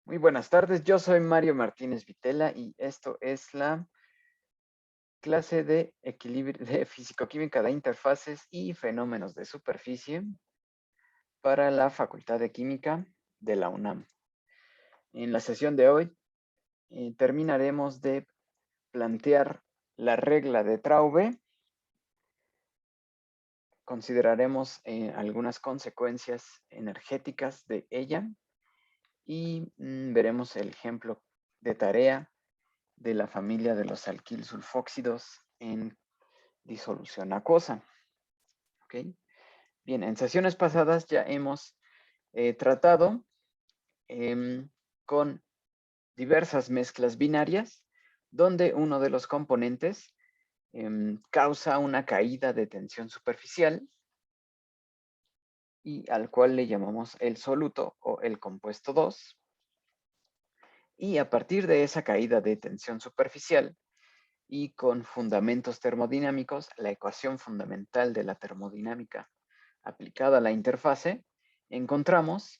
Muy buenas tardes, yo soy Mario Martínez Vitela y esto es la clase de equilibrio de fisicoquímica de interfaces y fenómenos de superficie para la Facultad de Química de la UNAM. En la sesión de hoy terminaremos de plantear la regla de Traube, consideraremos algunas consecuencias energéticas de ella y veremos el ejemplo de tarea de la familia de los alquilsulfóxidos en disolución acuosa. ¿Okay? Bien, en sesiones pasadas ya hemos tratado con diversas mezclas binarias donde uno de los componentes causa una caída de tensión superficial y al cual le llamamos el soluto o el compuesto 2. Y a partir de esa caída de tensión superficial, y con fundamentos termodinámicos, la ecuación fundamental de la termodinámica aplicada a la interfase, encontramos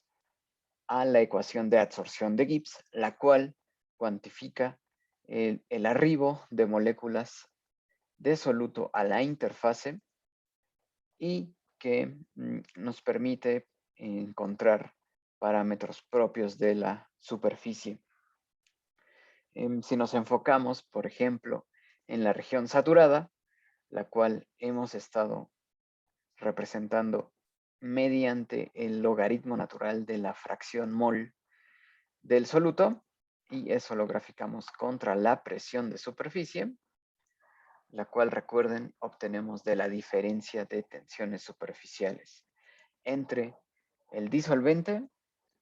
a la ecuación de adsorción de Gibbs, la cual cuantifica el arribo de moléculas de soluto a la interfase y que nos permite encontrar parámetros propios de la superficie. Si nos enfocamos, por ejemplo, en la región saturada, la cual hemos estado representando mediante el logaritmo natural de la fracción mol del soluto, y eso lo graficamos contra la presión de superficie, la cual, recuerden, obtenemos de la diferencia de tensiones superficiales entre el disolvente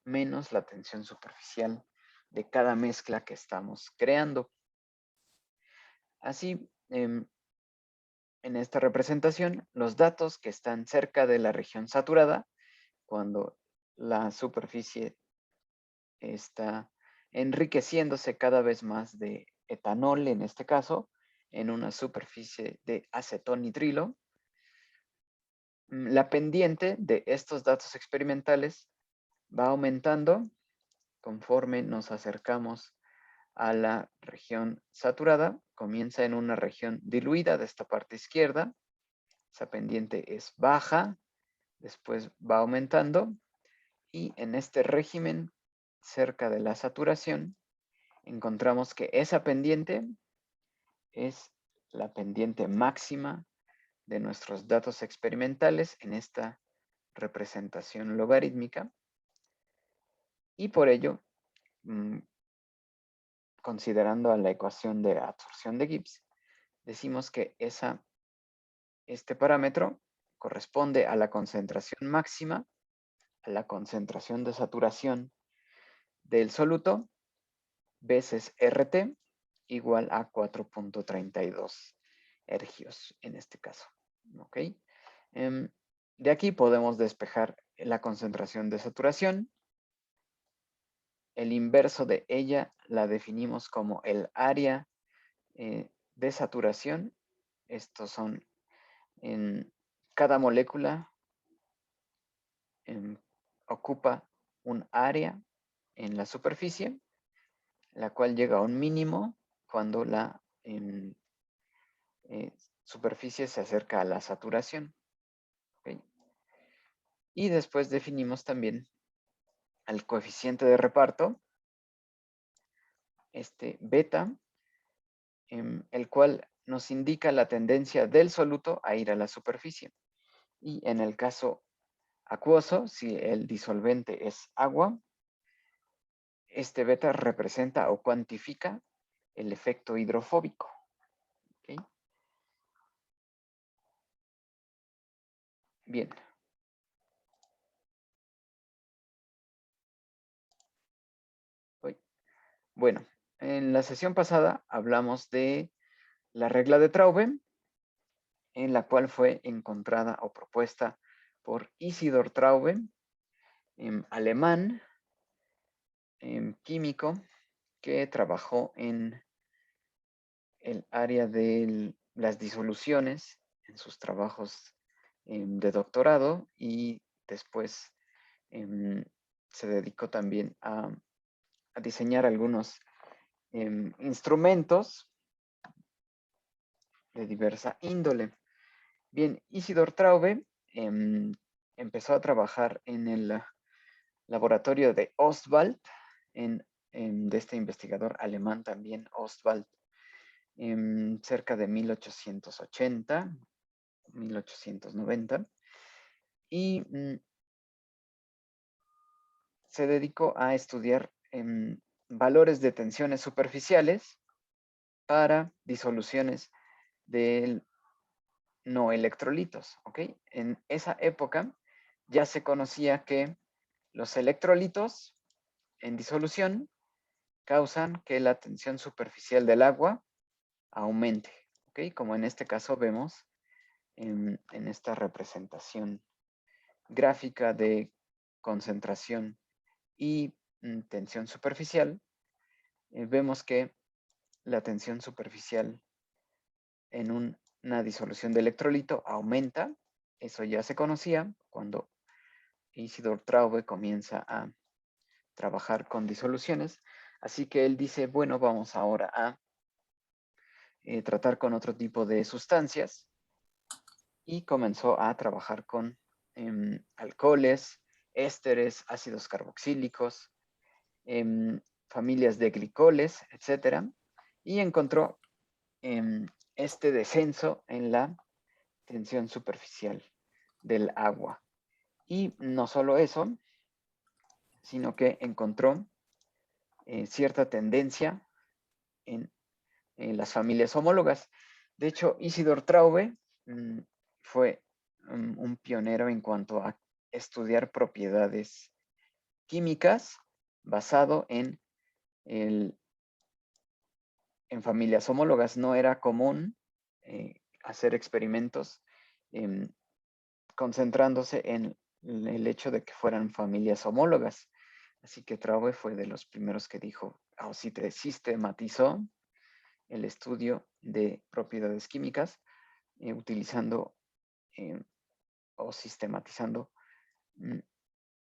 menos la tensión superficial de cada mezcla que estamos creando. Así, en esta representación, los datos que están cerca de la región saturada, cuando la superficie está enriqueciéndose cada vez más de etanol, en este caso, en una superficie de acetonitrilo, la pendiente de estos datos experimentales va aumentando conforme nos acercamos a la región saturada. Comienza en una región diluida de esta parte izquierda. Esa pendiente es baja, después va aumentando y en este régimen cerca de la saturación encontramos que esa pendiente es la pendiente máxima de nuestros datos experimentales en esta representación logarítmica y por ello, considerando a la ecuación de absorción de Gibbs, decimos que este parámetro corresponde a la concentración máxima, a la concentración de saturación del soluto, veces RT, igual a 4.32 ergios en este caso. ¿Ok? De aquí podemos despejar la concentración de saturación. El inverso de ella la definimos como el área de saturación. Estos son en cada molécula ocupa un área en la superficie, la cual llega a un mínimo cuando la superficie se acerca a la saturación. ¿Okay? Y después definimos también al coeficiente de reparto, este beta, el cual nos indica la tendencia del soluto a ir a la superficie. Y en el caso acuoso, si el disolvente es agua, este beta representa o cuantifica el efecto hidrofóbico. ¿Okay? Bien. Bueno, en la sesión pasada hablamos de la regla de Traube, en la cual fue encontrada o propuesta por Isidor Traube, alemán, químico, que trabajó en el área de las disoluciones en sus trabajos de doctorado y después se dedicó también a diseñar algunos instrumentos de diversa índole. Bien, Isidor Traube empezó a trabajar en el laboratorio de Ostwald, de este investigador alemán también, Ostwald, cerca de 1880, 1890, y se dedicó a estudiar valores de tensiones superficiales para disoluciones de no electrolitos, ¿ok? En esa época ya se conocía que los electrolitos en disolución causan que la tensión superficial del agua aumente, ¿ok? Como en este caso vemos en esta representación gráfica de concentración y tensión superficial, vemos que la tensión superficial en una disolución de electrolito aumenta. Eso ya se conocía cuando Isidor Traube comienza a trabajar con disoluciones. Así que él dice, bueno, vamos ahora a tratar con otro tipo de sustancias y comenzó a trabajar con alcoholes, ésteres, ácidos carboxílicos, familias de glicoles, etc. Y encontró este descenso en la tensión superficial del agua. Y no solo eso, sino que encontró cierta tendencia en las familias homólogas. De hecho, Isidor Traube fue un pionero en cuanto a estudiar propiedades químicas basado en familias homólogas. No era común hacer experimentos concentrándose en el hecho de que fueran familias homólogas. Así que Traube fue de los primeros que dijo, o sistematizó el estudio de propiedades químicas utilizando o sistematizando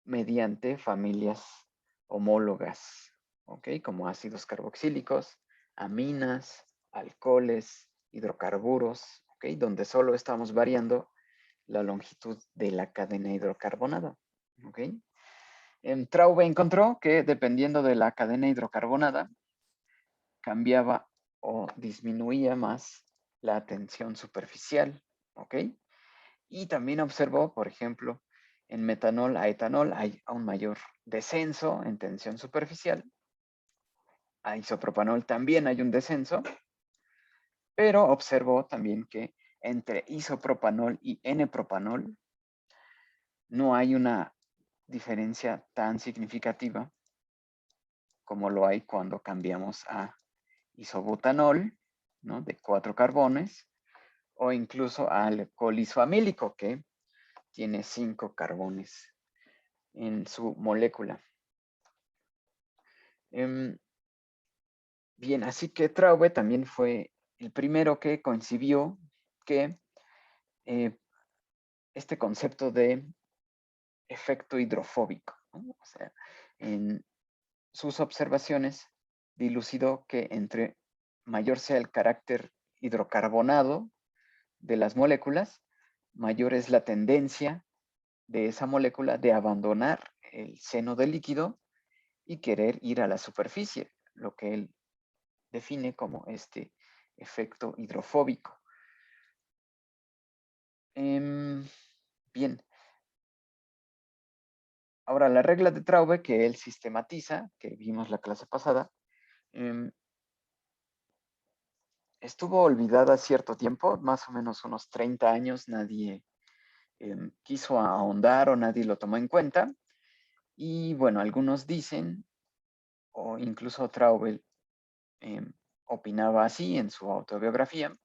mediante familias homólogas, ¿ok? Como ácidos carboxílicos, aminas, alcoholes, hidrocarburos, ¿ok? Donde solo estamos variando la longitud de la cadena hidrocarbonada, ¿ok? Traube encontró que dependiendo de la cadena hidrocarbonada, cambiaba o disminuía más la tensión superficial, ¿ok? Y también observó, por ejemplo, en metanol a etanol hay un mayor descenso en tensión superficial. A isopropanol también hay un descenso, pero observó también que entre isopropanol y N-propanol no hay una diferencia tan significativa como lo hay cuando cambiamos a isobutanol, ¿no? De 4 carbones, o incluso al alcohol isoamílico, que tiene 5 carbones en su molécula. Bien, así que Traube también fue el primero que concibió que este concepto de efecto hidrofóbico, ¿no? O sea, en sus observaciones dilucidó que entre mayor sea el carácter hidrocarbonado de las moléculas, mayor es la tendencia de esa molécula de abandonar el seno del líquido y querer ir a la superficie, lo que él define como este efecto hidrofóbico. Bien. Ahora, la regla de Traube que él sistematiza, que vimos la clase pasada, estuvo olvidada cierto tiempo, más o menos unos 30 años, nadie quiso ahondar o nadie lo tomó en cuenta. Y bueno, algunos dicen, o incluso Traube opinaba así en su autobiografía,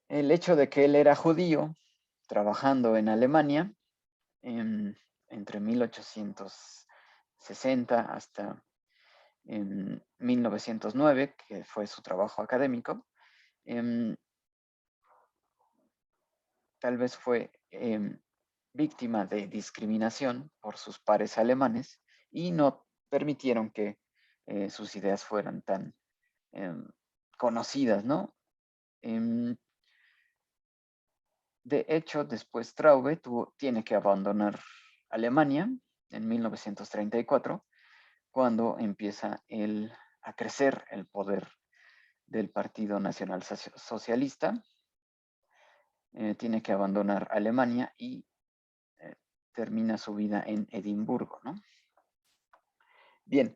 el hecho de que él era judío, trabajando en Alemania, entre 1860 hasta 1909, que fue su trabajo académico, tal vez fue víctima de discriminación por sus pares alemanes y no permitieron que sus ideas fueran tan conocidas, ¿no? De hecho, después Traube tiene que abandonar Alemania en 1934, cuando empieza a crecer el poder del Partido Nacional Socialista. Tiene que abandonar Alemania y termina su vida en Edimburgo, ¿no? Bien,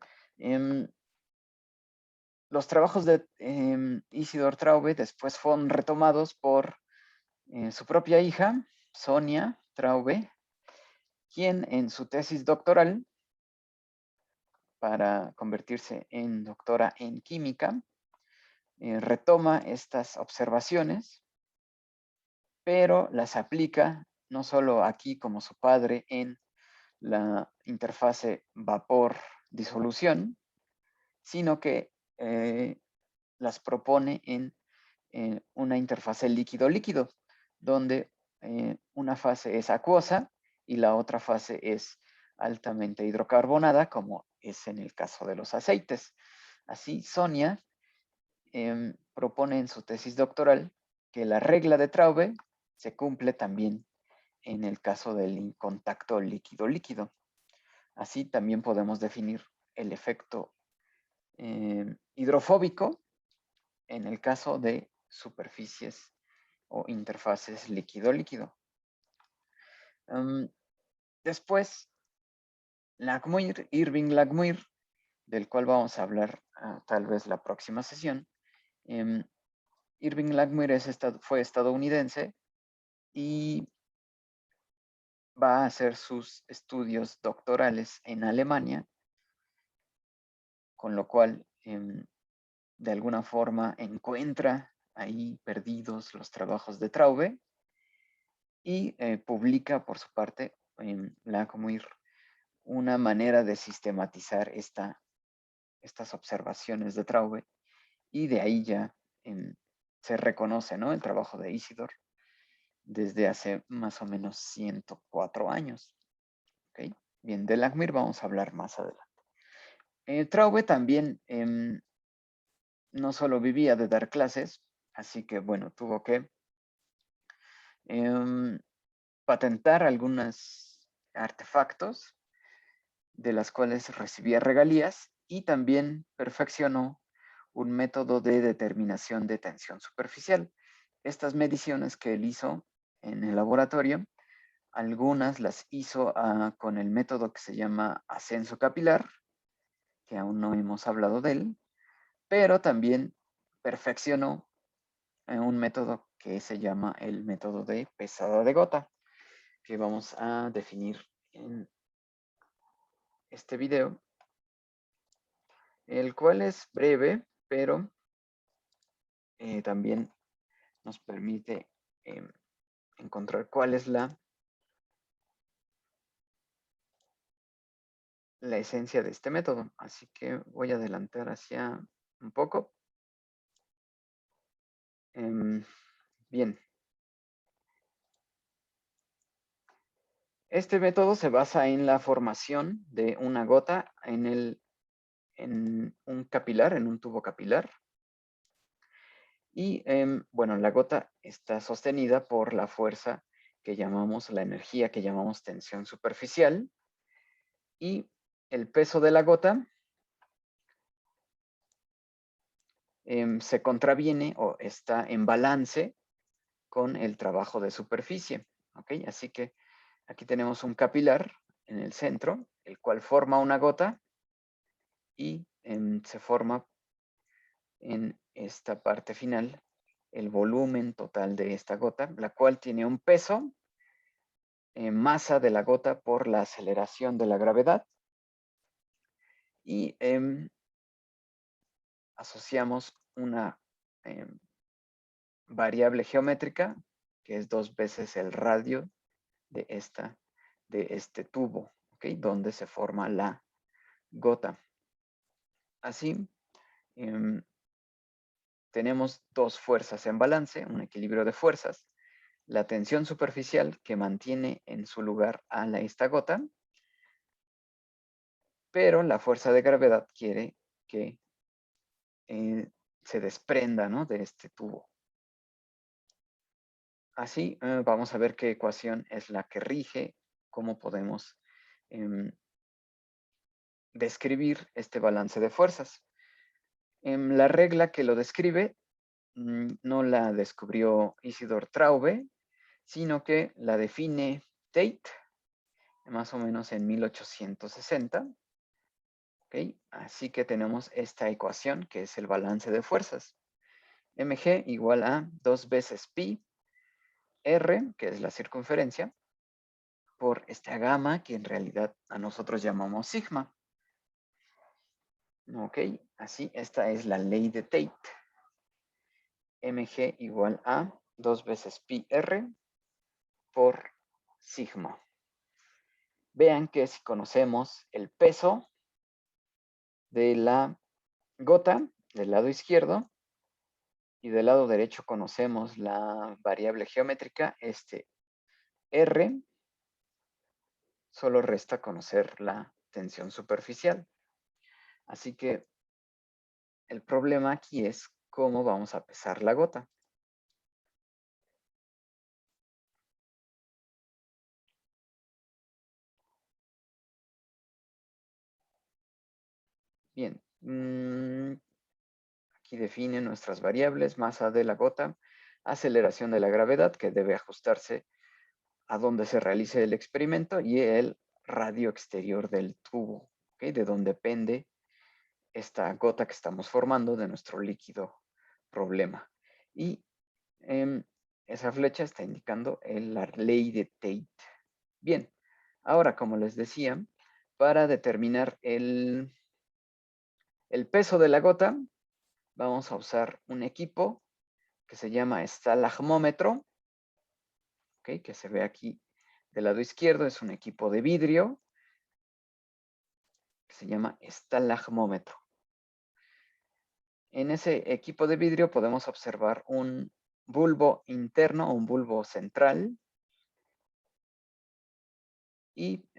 los trabajos de Isidor Traube después fueron retomados por su propia hija, Sonia Traube, quien en su tesis doctoral, para convertirse en doctora en química, retoma estas observaciones, pero las aplica no solo aquí como su padre en la interfase vapor-disolución, sino que las propone en una interfase líquido-líquido, donde una fase es acuosa y la otra fase es altamente hidrocarbonada, como es en el caso de los aceites. Así, Sonia propone en su tesis doctoral que la regla de Traube se cumple también en el caso del contacto líquido-líquido. Así también podemos definir el efecto hidrofóbico en el caso de superficies o interfaces líquido-líquido. Después, Irving Langmuir, del cual vamos a hablar tal vez la próxima sesión. Irving Langmuir fue estadounidense y va a hacer sus estudios doctorales en Alemania, con lo cual de alguna forma encuentra ahí perdidos los trabajos de Traube y publica por su parte en Langmuir una manera de sistematizar estas observaciones de Traube, y de ahí ya se reconoce, ¿no?, el trabajo de Isidor desde hace más o menos 104 años. ¿Okay? Bien, de Langmuir vamos a hablar más adelante. Traube también no solo vivía de dar clases, así que bueno, tuvo que patentar algunos artefactos de las cuales recibía regalías, y también perfeccionó un método de determinación de tensión superficial. Estas mediciones que él hizo en el laboratorio, algunas las hizo con el método que se llama ascenso capilar, que aún no hemos hablado de él, pero también perfeccionó un método que se llama el método de pesada de gota, que vamos a definir en este video, el cual es breve, pero también nos permite encontrar cuál es la esencia de este método. Así que voy a adelantar hacia un poco. Bien. Este método se basa en la formación de una gota en un capilar, en un tubo capilar. Y bueno, la gota está sostenida por la fuerza que llamamos, la energía que llamamos tensión superficial. Y el peso de la gota se contraviene o está en balance con el trabajo de superficie. ¿Ok? Así que aquí tenemos un capilar en el centro, el cual forma una gota, y se forma en esta parte final el volumen total de esta gota, la cual tiene un peso, masa de la gota por la aceleración de la gravedad, y asociamos una variable geométrica que es 2 veces el radio de este tubo, ¿okay?, donde se forma la gota. Así, tenemos dos fuerzas en balance, un equilibrio de fuerzas. La tensión superficial que mantiene en su lugar a esta gota, pero la fuerza de gravedad quiere que se desprenda, ¿no?, de este tubo. Así vamos a ver qué ecuación es la que rige, cómo podemos describir este balance de fuerzas. La regla que lo describe no la descubrió Isidor Traube, sino que la define Tate, más o menos en 1860. ¿Okay? Así que tenemos esta ecuación que es el balance de fuerzas. Mg igual a 2 veces pi, r, que es la circunferencia, por esta gamma que en realidad a nosotros llamamos sigma. Ok, así esta es la ley de Tate. Mg igual a 2 veces pi r por sigma. Vean que si conocemos el peso de la gota del lado izquierdo y del lado derecho conocemos la variable geométrica, este R, solo resta conocer la tensión superficial. Así que el problema aquí es cómo vamos a pesar la gota. Bien, aquí define nuestras variables: masa de la gota, aceleración de la gravedad, que debe ajustarse a donde se realice el experimento, y el radio exterior del tubo, ¿okay?, de donde depende esta gota que estamos formando de nuestro líquido problema. Y esa flecha está indicando la ley de Tate. Bien, ahora, como les decía, para determinar el peso de la gota, vamos a usar un equipo que se llama estalagmómetro, ¿okay?, que se ve aquí del lado izquierdo. Es un equipo de vidrio que se llama estalagmómetro. En ese equipo de vidrio podemos observar un bulbo interno o un bulbo central. Y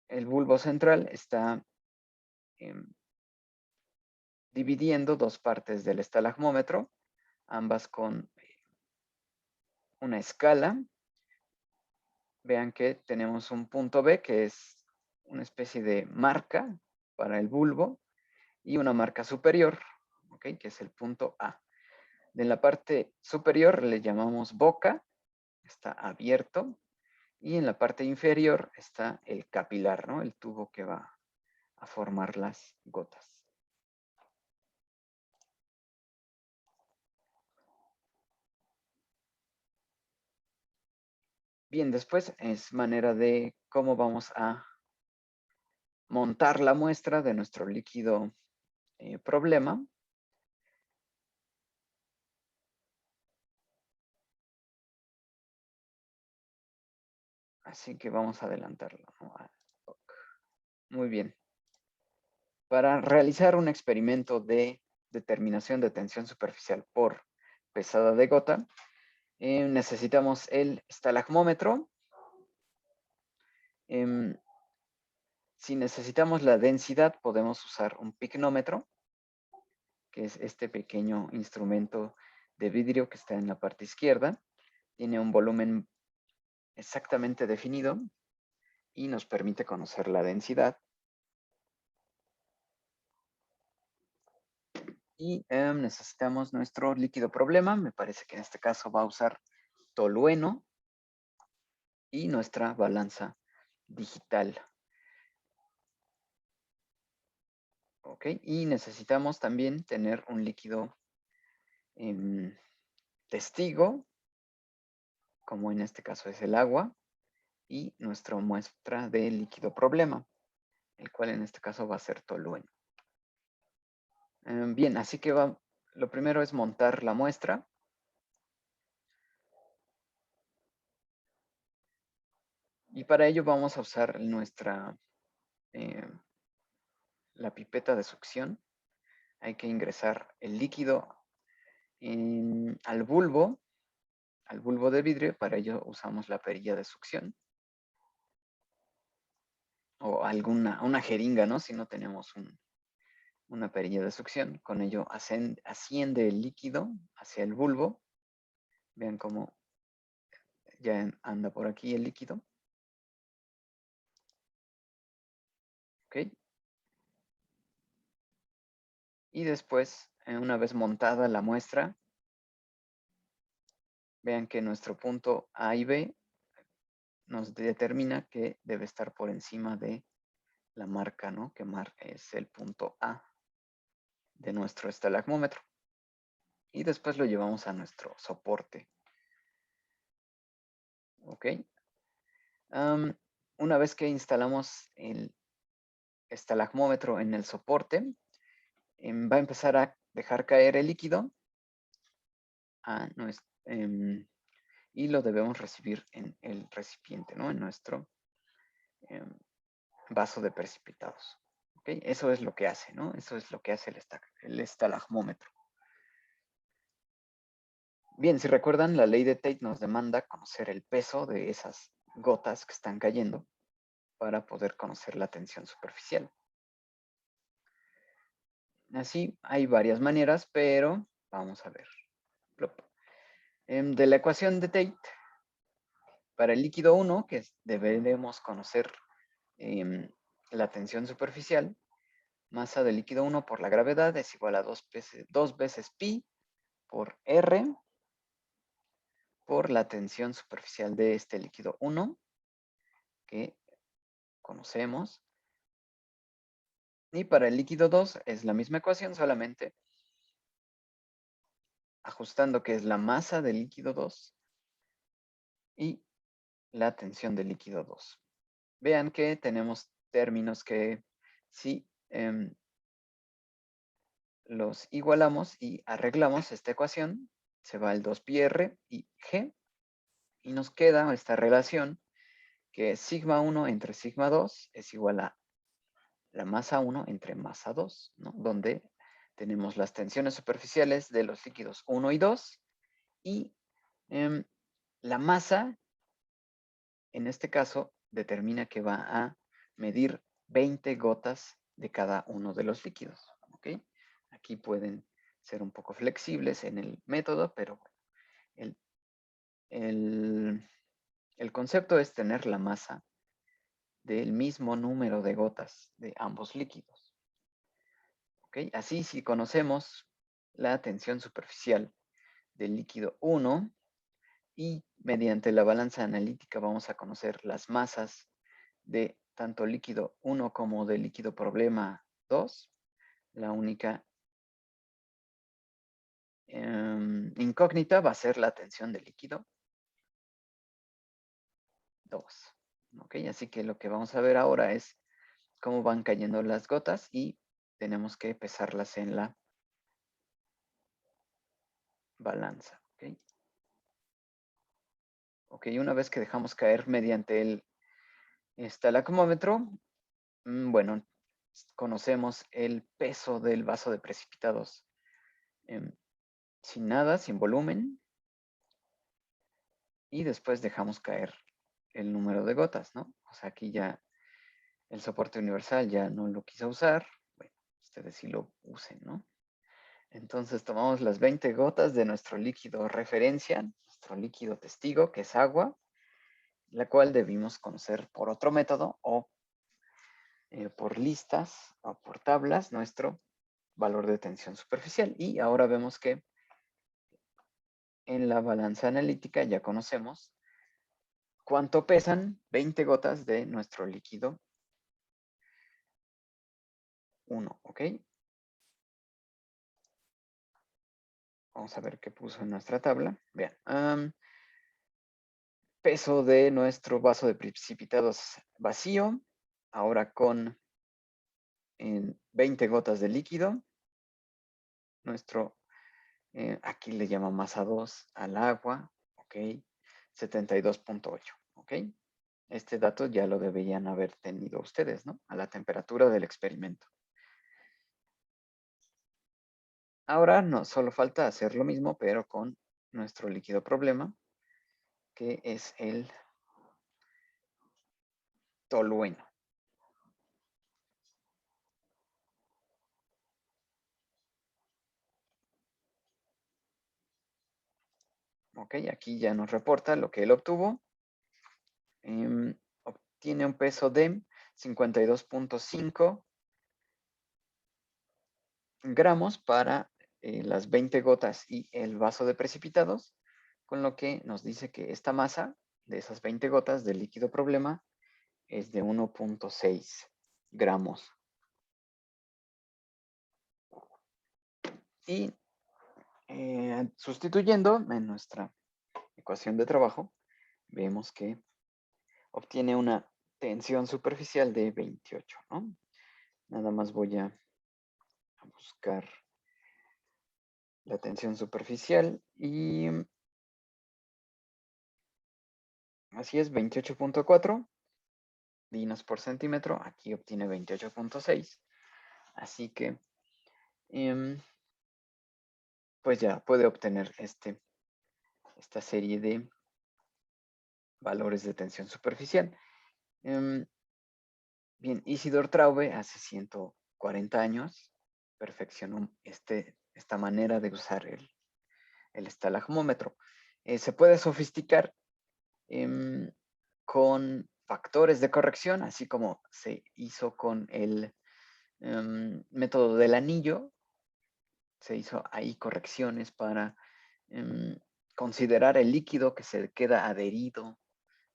el bulbo central está dividiendo dos partes del estalagmómetro, ambas con una escala. Vean que tenemos un punto B, que es una especie de marca para el bulbo, y una marca superior, ¿okay?, que es el punto A. De la parte superior le llamamos boca, está abierto, y en la parte inferior está el capilar, ¿no?, el tubo que va a formar las gotas. Bien, después es manera de cómo vamos a montar la muestra de nuestro líquido problema. Así que vamos a adelantarlo, ¿no? Muy bien. Para realizar un experimento de determinación de tensión superficial por pesada de gota, necesitamos el estalagmómetro. Si necesitamos la densidad, podemos usar un picnómetro, que es este pequeño instrumento de vidrio que está en la parte izquierda. Tiene un volumen exactamente definido y nos permite conocer la densidad. Y necesitamos nuestro líquido problema. Me parece que en este caso va a usar tolueno y nuestra balanza digital. Ok, y necesitamos también tener un líquido testigo, como en este caso es el agua, y nuestra muestra de líquido problema, el cual en este caso va a ser tolueno. Bien, así que lo primero es montar la muestra. Y para ello vamos a usar la pipeta de succión. Hay que ingresar el líquido al bulbo de vidrio. Para ello usamos la perilla de succión. o una jeringa, ¿no? Si no tenemos una perilla de succión, con ello asciende el líquido hacia el bulbo. Vean cómo ya anda por aquí el líquido. ¿Ok? Y después, una vez montada la muestra, vean que nuestro punto A y B nos determina que debe estar por encima de la marca, ¿no? Que es el punto A de nuestro estalagmómetro. Y después lo llevamos a nuestro soporte. ¿Ok? Una vez que instalamos el estalagmómetro en el soporte, va a empezar a dejar caer el líquido y lo debemos recibir en el recipiente, ¿no? En nuestro vaso de precipitados. ¿Okay? Eso es lo que hace, ¿no? Eso es lo que hace el estalagmómetro. Bien, si recuerdan, la ley de Tate nos demanda conocer el peso de esas gotas que están cayendo para poder conocer la tensión superficial. Así, hay varias maneras, pero vamos a ver. De la ecuación de Tate, para el líquido 1, que deberemos conocer la tensión superficial, masa del líquido 1 por la gravedad es igual a 2 veces pi por R por la tensión superficial de este líquido 1, que conocemos. Y para el líquido 2 es la misma ecuación, solamente ajustando que es la masa del líquido 2 y la tensión del líquido 2. Vean que tenemos términos que si los igualamos y arreglamos esta ecuación, se va el 2πr y g, y nos queda esta relación que sigma 1 entre sigma 2 es igual a la masa 1 entre masa 2, ¿no? Donde tenemos las tensiones superficiales de los líquidos 1 y 2 y la masa, en este caso, determina que va a medir 20 gotas de cada uno de los líquidos. ¿Ok? Aquí pueden ser un poco flexibles en el método, pero el concepto es tener la masa del mismo número de gotas de ambos líquidos. ¿Ok? Así, si conocemos la tensión superficial del líquido 1 y mediante la balanza analítica vamos a conocer las masas de tanto líquido 1 como de líquido problema 2, la única incógnita va a ser la tensión del líquido 2. ¿Ok? Así que lo que vamos a ver ahora es cómo van cayendo las gotas y tenemos que pesarlas en la balanza. ¿Ok? Ok, una vez que dejamos caer mediante el estalagmómetro, bueno, conocemos el peso del vaso de precipitados sin nada, sin volumen, y después dejamos caer el número de gotas, ¿no? O sea, aquí ya el soporte universal ya no lo quiso usar. Bueno, ustedes sí lo usen, ¿no? Entonces tomamos las 20 gotas de nuestro líquido referencia, nuestro líquido testigo, que es agua, la cual debimos conocer por otro método o por listas o por tablas nuestro valor de tensión superficial. Y ahora vemos que en la balanza analítica ya conocemos cuánto pesan 20 gotas de nuestro líquido 1, ¿ok? Vamos a ver qué puso en nuestra tabla. Vean, peso de nuestro vaso de precipitados vacío, ahora con 20 gotas de líquido. Nuestro, aquí le llama masa 2 al agua, ¿ok? 72.8, ¿ok? Este dato ya lo deberían haber tenido ustedes, ¿no? A la temperatura del experimento. Ahora no, solo falta hacer lo mismo, pero con nuestro líquido problema, que es el tolueno. Ok, aquí ya nos reporta lo que él obtuvo. Obtiene un peso de 52.5 gramos para las 20 gotas y el vaso de precipitados, con lo que nos dice que esta masa de esas 20 gotas del líquido problema es de 1.6 gramos. Y sustituyendo en nuestra ecuación de trabajo, vemos que obtiene una tensión superficial de 28, ¿no? Nada más voy a buscar la tensión superficial y así es, 28.4 dinos por centímetro. Aquí obtiene 28.6. Así que, pues ya puede obtener esta serie de valores de tensión superficial. Bien, Isidor Traube hace 140 años perfeccionó esta manera de usar el estalagmómetro. Se puede sofisticar con factores de corrección, así como se hizo con el método del anillo. Se hizo ahí correcciones para considerar el líquido que se queda adherido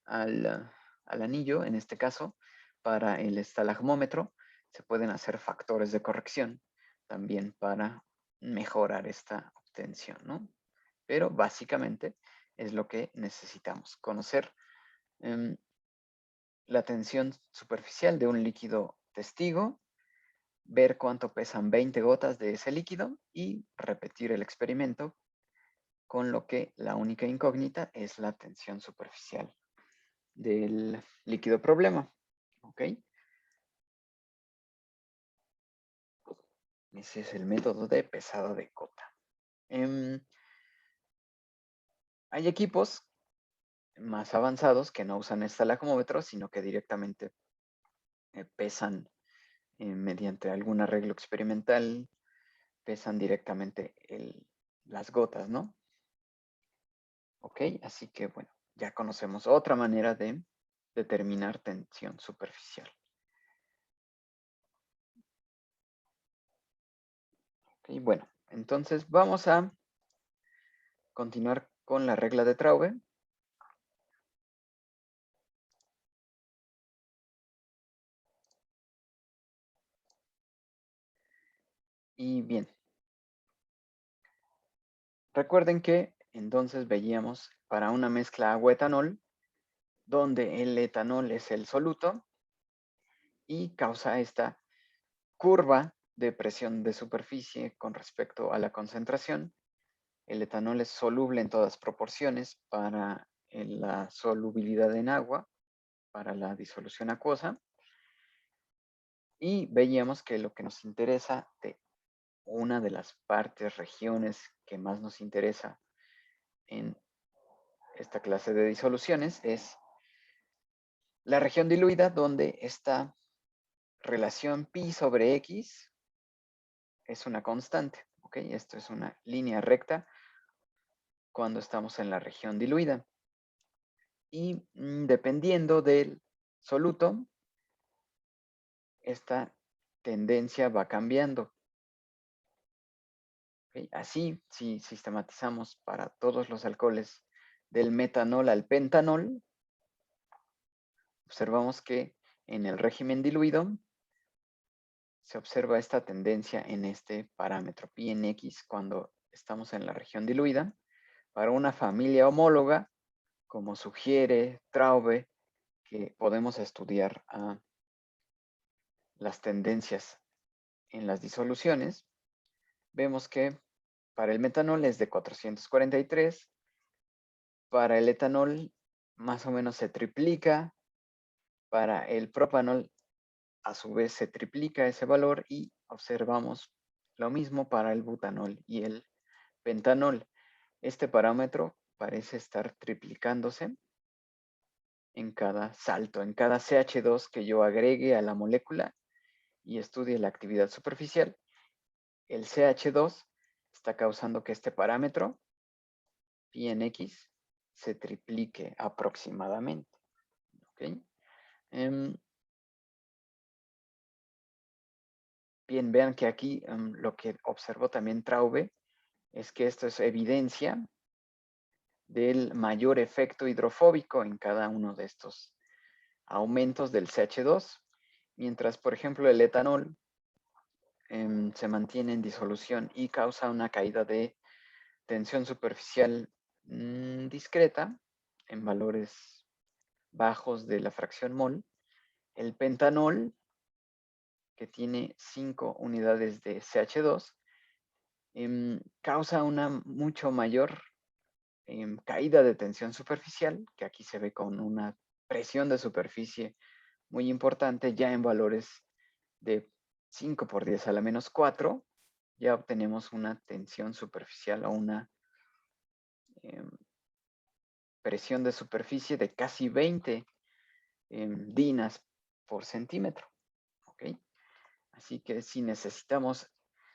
al anillo. En este caso, para el estalagmómetro, se pueden hacer factores de corrección también para mejorar esta obtención, ¿no? Pero básicamente es lo que necesitamos, conocer la tensión superficial de un líquido testigo, ver cuánto pesan 20 gotas de ese líquido y repetir el experimento, con lo que la única incógnita es la tensión superficial del líquido problema. ¿Ok? Ese es el método de pesado de gota. Hay equipos más avanzados que no usan estalagmómetro, sino que directamente pesan mediante algún arreglo experimental, pesan directamente las gotas, ¿no? Ok, así que bueno, ya conocemos otra manera de determinar tensión superficial. Ok, bueno, entonces vamos a continuar con la regla de Traube. Y bien, recuerden que entonces veíamos para una mezcla agua-etanol, donde el etanol es el soluto y causa esta curva de presión de superficie con respecto a la concentración. El etanol es soluble en todas proporciones para la solubilidad en agua, para la disolución acuosa. Y veíamos que lo que nos interesa, de una de las regiones que más nos interesa en esta clase de disoluciones, es la región diluida, donde esta relación pi sobre x es una constante. ¿Ok? Esto es una línea recta cuando estamos en la región diluida. Y dependiendo del soluto, esta tendencia va cambiando. ¿Okay? Así, si sistematizamos para todos los alcoholes del metanol al pentanol, observamos que en el régimen diluido se observa esta tendencia en este parámetro pi en x cuando estamos en la región diluida. Para una familia homóloga, como sugiere Traube, que podemos estudiar las tendencias en las disoluciones, vemos que para el metanol es de 443, para el etanol más o menos se triplica, para el propanol a su vez se triplica ese valor y observamos lo mismo para el butanol y el pentanol. Este parámetro parece estar triplicándose en cada salto, en cada CH2 que yo agregue a la molécula y estudie la actividad superficial. El CH2 está causando que este parámetro pi en X se triplique aproximadamente. ¿Ok? Bien, vean que aquí lo que observó también Traube es que esto es evidencia del mayor efecto hidrofóbico en cada uno de estos aumentos del CH2, mientras, por ejemplo, el etanol se mantiene en disolución y causa una caída de tensión superficial discreta en valores bajos de la fracción mol. El pentanol, que tiene 5 unidades de CH2, causa una mucho mayor caída de tensión superficial, que aquí se ve con una presión de superficie muy importante, ya en valores de 5 por 10 a la menos 4, ya obtenemos una tensión superficial o una presión de superficie de casi 20 dinas por centímetro. ¿Ok? Así que si necesitamos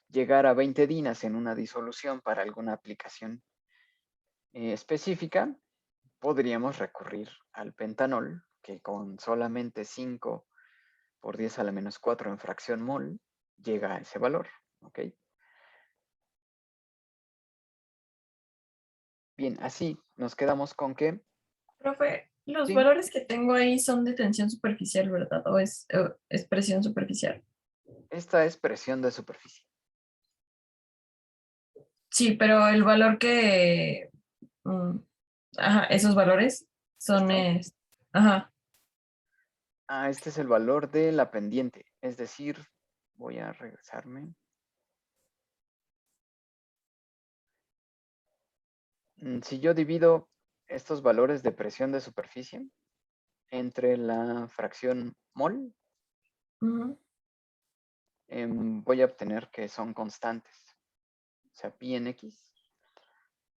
llegar a 20 dinas en una disolución para alguna aplicación específica, podríamos recurrir al pentanol, que con solamente 5 por 10 a la menos 4 en fracción mol llega a ese valor. ¿Ok? Bien, así nos quedamos con que... Profe, los Sí, valores que tengo ahí son de tensión superficial, ¿verdad? ¿O es presión superficial? esta es presión de superficie. Sí, pero el valor que... mm, ajá, esos valores son... ¿Esto? ajá. Este es el valor de la pendiente. Es decir, voy a regresarme. Si yo divido estos valores de presión de superficie entre la fracción mol, Ujú, voy a obtener que son constantes. O sea, pi en X,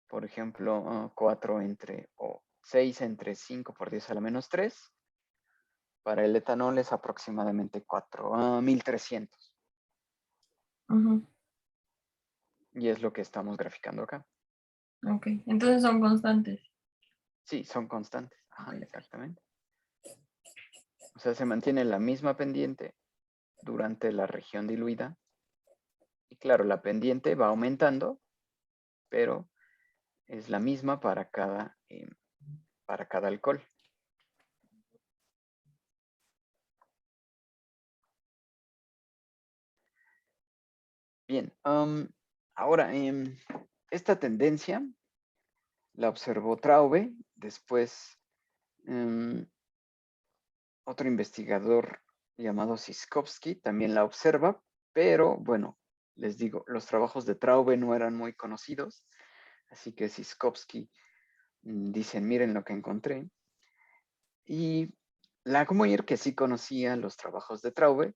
por ejemplo, 4 entre, o 6 entre 5 por 10 a la menos 3. Para el etanol es aproximadamente 4.300. ujú. Y es lo que estamos graficando acá. Ok, entonces son constantes. Sí, son constantes. Ok, Ajá, ok. exactamente. O sea, se mantiene la misma pendiente durante la región diluida. Y claro, la pendiente va aumentando, pero es la misma para cada alcohol. Bien, ahora, esta tendencia la observó Traube, después otro investigador llamado Siskovsky también la observa, pero bueno, les digo, los trabajos de Traube no eran muy conocidos, así que Siskovsky dicen, miren lo que encontré. Y Langmuir, que sí conocía los trabajos de Traube,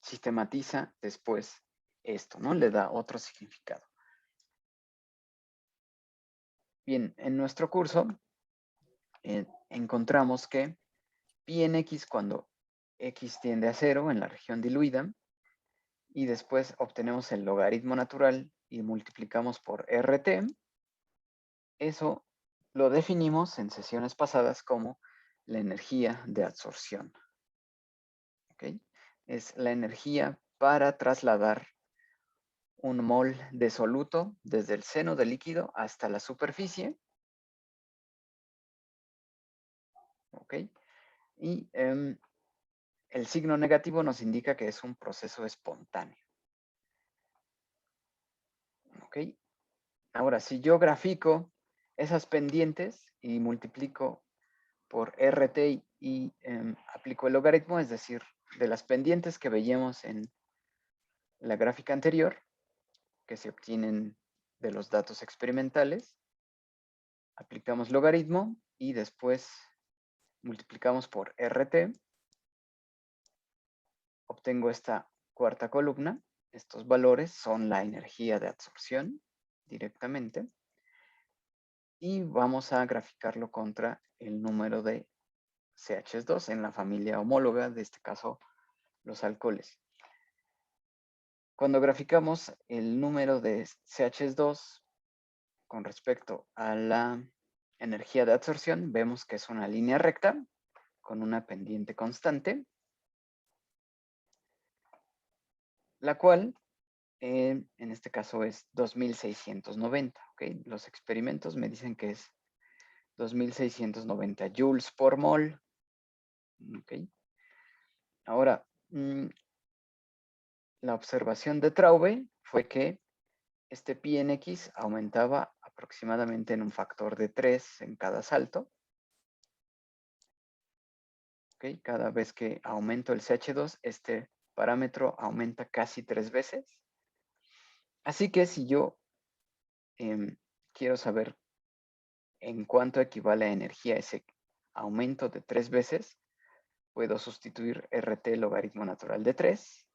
sistematiza después esto, ¿no? Le da otro significado. Bien, en nuestro curso encontramos que pi en X cuando X tiende a 0 en la región diluida y después obtenemos el logaritmo natural y multiplicamos por RT, eso lo definimos en sesiones pasadas como la energía de absorción. ¿Ok? Es la energía para trasladar un mol de soluto desde el seno del líquido hasta la superficie. ¿Ok? Y el signo negativo nos indica que es un proceso espontáneo. ¿Ok? Ahora, si yo grafico esas pendientes y multiplico por RT y aplico el logaritmo, es decir, de las pendientes que veíamos en la gráfica anterior, que se obtienen de los datos experimentales, aplicamos logaritmo y después multiplicamos por RT, obtengo esta cuarta columna. Estos valores son la energía de absorción directamente y vamos a graficarlo contra el número de CH2 en la familia homóloga, de este caso los alcoholes. Cuando graficamos el número de CH2 con respecto a la energía de absorción, vemos que es una línea recta con una pendiente constante, la cual en este caso es 2690. ¿Okay? Los experimentos me dicen que es 2690 joules por mol. ¿Okay? Ahora, la observación de Traube fue que este pi en X aumentaba aproximadamente en un factor de 3 en cada salto. ¿Okay? Cada vez que aumento el CH2, este parámetro aumenta casi 3 veces. Así que si yo quiero saber en cuánto equivale a energía ese aumento de 3 veces, puedo sustituir RT logaritmo natural de 3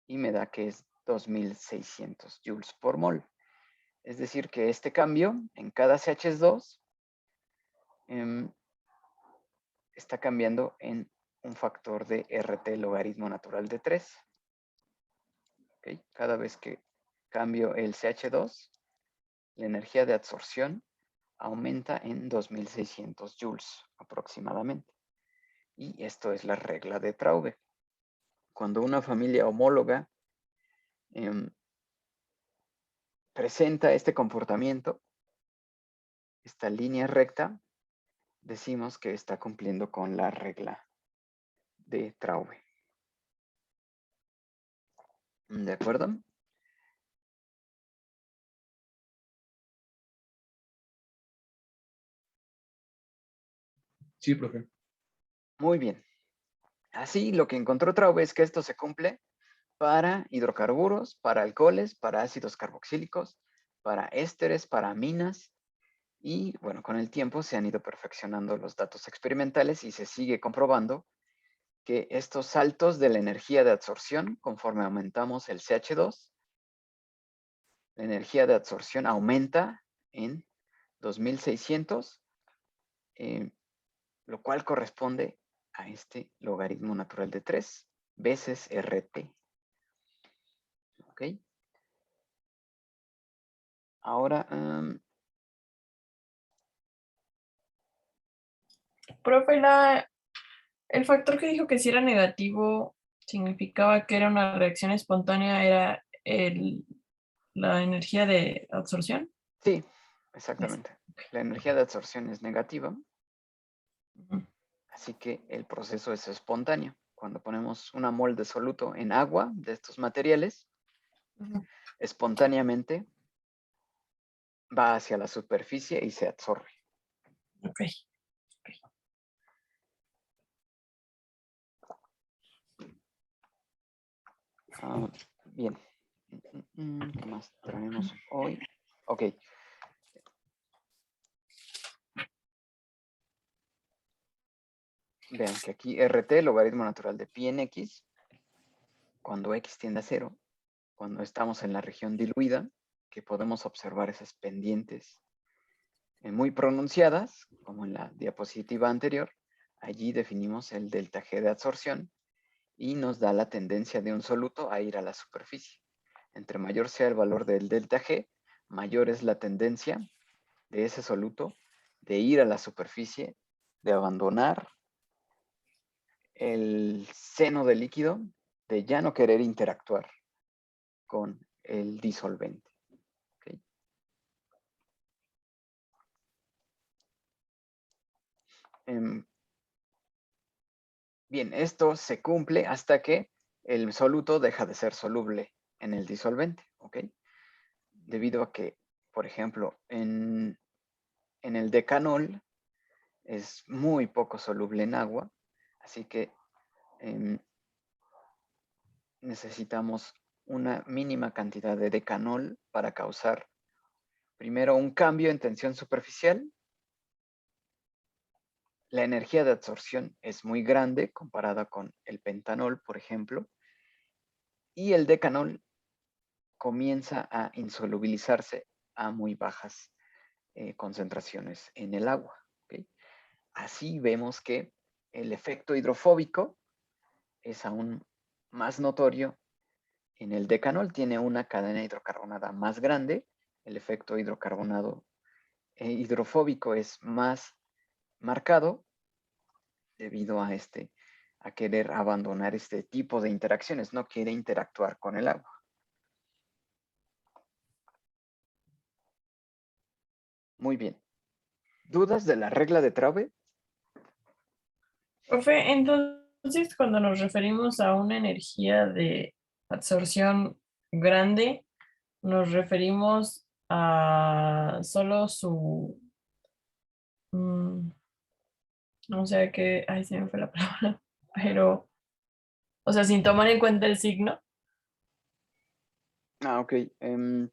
y me da que es 2600 joules por mol. Es decir, que este cambio en cada CH2 está cambiando en un factor de RT logaritmo natural de 3. ¿Okay? Cada vez que cambio el CH2, la energía de absorción aumenta en 2600 joules aproximadamente. Y esto es la regla de Traube. Cuando una familia homóloga presenta este comportamiento, esta línea recta, decimos que está cumpliendo con la regla de Traube. ¿De acuerdo? Sí, profe. Muy bien. Así, lo que encontró Traube es que esto se cumple para hidrocarburos, para alcoholes, para ácidos carboxílicos, para ésteres, para aminas. Y bueno, con el tiempo se han ido perfeccionando los datos experimentales y se sigue comprobando que estos saltos de la energía de absorción, conforme aumentamos el CH2, la energía de absorción aumenta en 2600, lo cual corresponde a este logaritmo natural de 3 veces RT. ¿Ok? Ahora, Profe, el factor que dijo que si era negativo significaba que era una reacción espontánea, era la energía de absorción. sí, exactamente. La energía de absorción es negativa, Ujú. así que el proceso es espontáneo. Cuando ponemos una mol de soluto en agua de estos materiales, Ujú. espontáneamente va hacia la superficie y se absorbe. Ok. Bien. ¿Qué más traemos hoy? Ok. Vean que aquí RT, logaritmo natural de pi en X, cuando X tiende a 0, cuando estamos en la región diluida, que podemos observar esas pendientes muy pronunciadas, como en la diapositiva anterior, allí definimos el delta G de absorción y nos da la tendencia de un soluto a ir a la superficie. Entre mayor sea el valor del delta G, mayor es la tendencia de ese soluto de ir a la superficie, de abandonar el seno del líquido, de ya no querer interactuar con el disolvente. ¿Okay? Bien, esto se cumple hasta que el soluto deja de ser soluble en el disolvente. ¿Ok? Debido a que, por ejemplo, en el decanol es muy poco soluble en agua, así que necesitamos una mínima cantidad de decanol para causar primero un cambio en tensión superficial. La energía de absorción es muy grande comparada con el pentanol, por ejemplo, y el decanol comienza a insolubilizarse a muy bajas concentraciones en el agua. ¿Okay? Así vemos que el efecto hidrofóbico es aún más notorio en el decanol. Tiene una cadena hidrocarbonada más grande el efecto hidrocarbonado hidrofóbico es más marcado debido a querer abandonar este tipo de interacciones, no quiere interactuar con el agua. Muy bien. ¿Dudas de la regla de Traube? Profe, entonces cuando nos referimos a una energía de absorción grande, nos referimos a solo su, no sé qué, ay, se me fue la palabra, pero, o sea, sin tomar en cuenta el signo Ah, ok.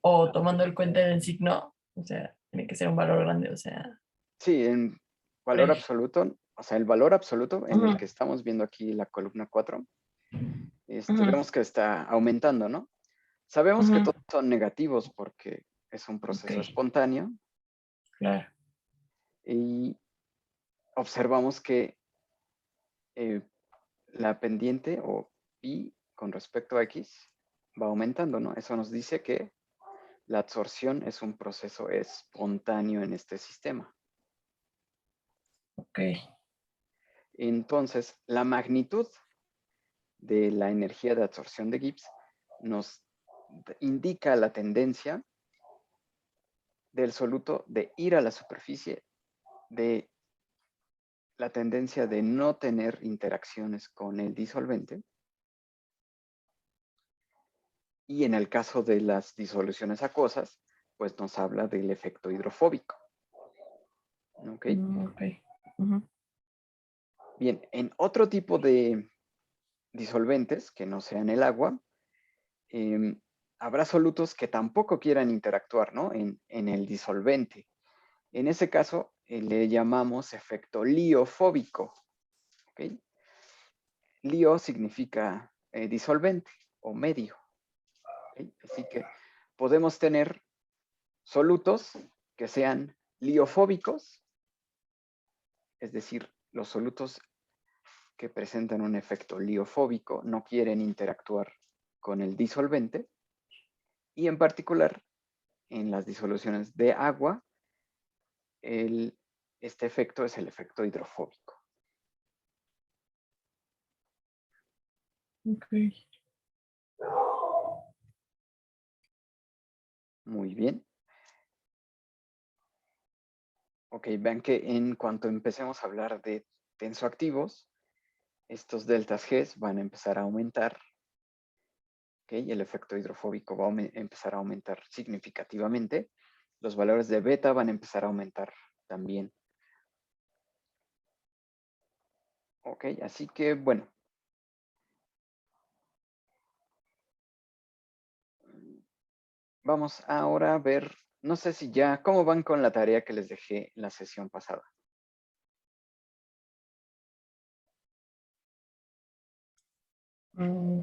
o tomando en cuenta el signo, o sea, tiene que ser un valor grande, o sea, Sí, en por valor ejemplo. absoluto, o sea, el valor absoluto en el Ujú, que estamos viendo aquí la columna 4, ujú, vemos que está aumentando, ¿no? Sabemos que ujú, todos son negativos porque es un ok, proceso espontáneo claro. y observamos que la pendiente o pi con respecto a x va aumentando, ¿no? Eso nos dice que la absorción es un proceso espontáneo en este sistema. Ok. Entonces, la magnitud de la energía de absorción de Gibbs nos indica la tendencia del soluto de ir a la superficie, de la tendencia de no tener interacciones con el disolvente. Y en el caso de las disoluciones acuosas, pues nos habla del efecto hidrofóbico. ¿Ok? Ok. Ujú, Bien, en otro tipo de disolventes que no sean el agua, habrá solutos que tampoco quieran interactuar, ¿no? En el disolvente. En ese caso, le llamamos efecto liofóbico. ¿Ok? Lio significa disolvente o medio. ¿Ok? Así que podemos tener solutos que sean liofóbicos, es decir, los solutos que presentan un efecto liofóbico no quieren interactuar con el disolvente, y en particular en las disoluciones de agua, este efecto es el efecto hidrofóbico. ok. Muy bien. Ok, vean que en cuanto empecemos a hablar de tensoactivos, estos deltas G van a empezar a aumentar. ¿Okay? El efecto hidrofóbico va a empezar a aumentar significativamente. Los valores de beta van a empezar a aumentar también. Ok, así que bueno. Vamos ahora a ver, no sé si ya, ¿cómo van con la tarea que les dejé en la sesión pasada?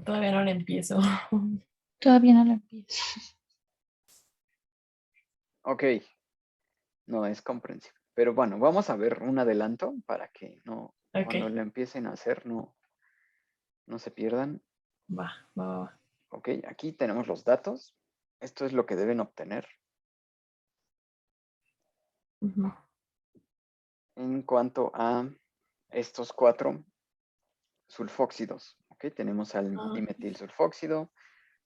Todavía no le empiezo. Todavía no lo empiezo. Ok, no es comprensible. Pero bueno, vamos a ver un adelanto para que no, Ok, cuando lo empiecen a hacer, no se pierdan. va, va, va. Ok, aquí tenemos los datos. Esto es lo que deben obtener. Ujú. En cuanto a estos 4 sulfóxidos, ok, tenemos al Ah, dimetil sulfóxido,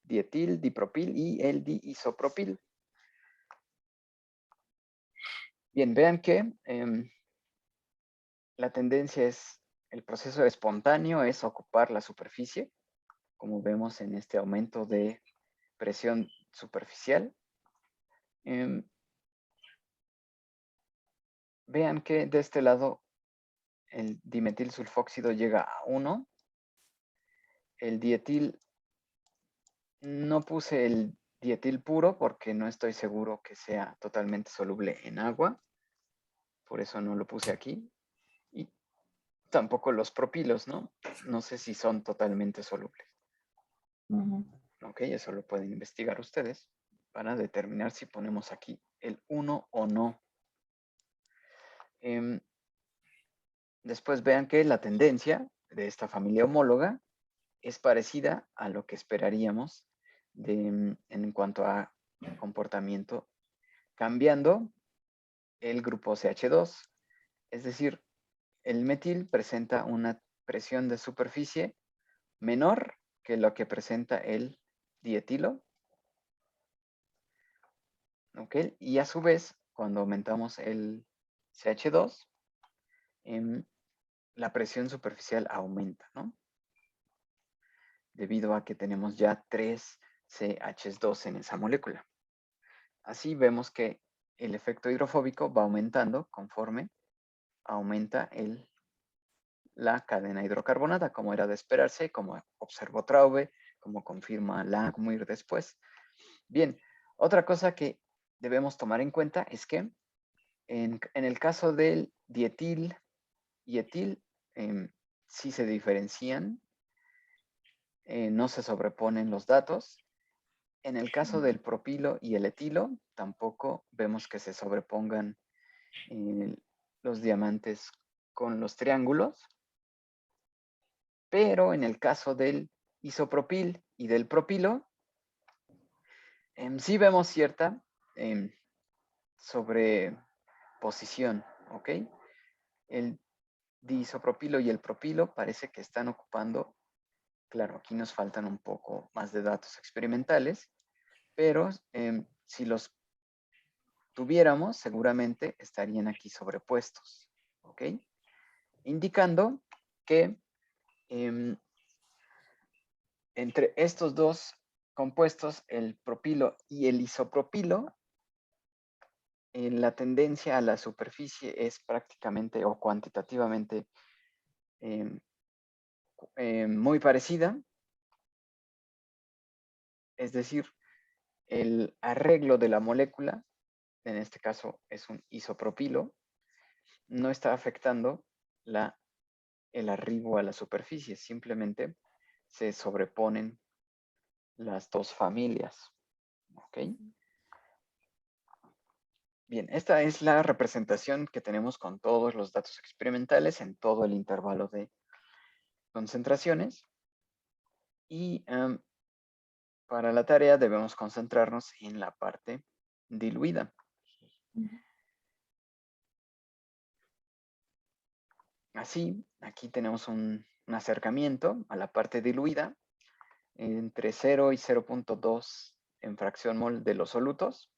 dietil, dipropil y el diisopropil. Bien, vean que la tendencia es, el proceso espontáneo es ocupar la superficie, como vemos en este aumento de presión superficial. Vean que de este lado el dimetil sulfóxido llega a 1. El dietil, no puse el dietil puro porque no estoy seguro que sea totalmente soluble en agua. Por eso no lo puse aquí. Y tampoco los propilos, ¿no? No sé si son totalmente solubles. ujú. Ok, eso lo pueden investigar ustedes para determinar si ponemos aquí el 1 o no. Después vean que la tendencia de esta familia homóloga es parecida a lo que esperaríamos en cuanto a comportamiento cambiando el grupo CH2. Es decir, el metil presenta una presión de superficie menor que lo que presenta el dietilo. ¿Ok? Y a su vez, cuando aumentamos el CH2, la presión superficial aumenta, ¿no? Debido a que tenemos ya 3 CH2 en esa molécula. Así vemos que el efecto hidrofóbico va aumentando conforme aumenta la cadena hidrocarbonada, como era de esperarse, como observó Traube, como confirma Langmuir después. Bien, otra cosa que debemos tomar en cuenta es que en el caso del dietil y etil, sí se diferencian, no se sobreponen los datos. En el caso del propilo y el etilo, tampoco vemos que se sobrepongan los diamantes con los triángulos. Pero en el caso del isopropil y del propilo, sí vemos cierta sobreposición, ¿ok? El diisopropilo y el propilo parece que están ocupando, claro, aquí nos faltan un poco más de datos experimentales, pero si los tuviéramos, seguramente estarían aquí sobrepuestos, ¿ok? Indicando que entre estos dos compuestos, el propilo y el isopropilo, la tendencia a la superficie es prácticamente o cuantitativamente muy parecida. Es decir, el arreglo de la molécula, en este caso es un isopropilo, no está afectando el arribo a la superficie, simplemente se sobreponen las dos familias. ¿Ok? Bien, esta es la representación que tenemos con todos los datos experimentales en todo el intervalo de concentraciones. Y para la tarea debemos concentrarnos en la parte diluida. Así, aquí tenemos un acercamiento a la parte diluida entre 0 y 0.2 en fracción mol de los solutos.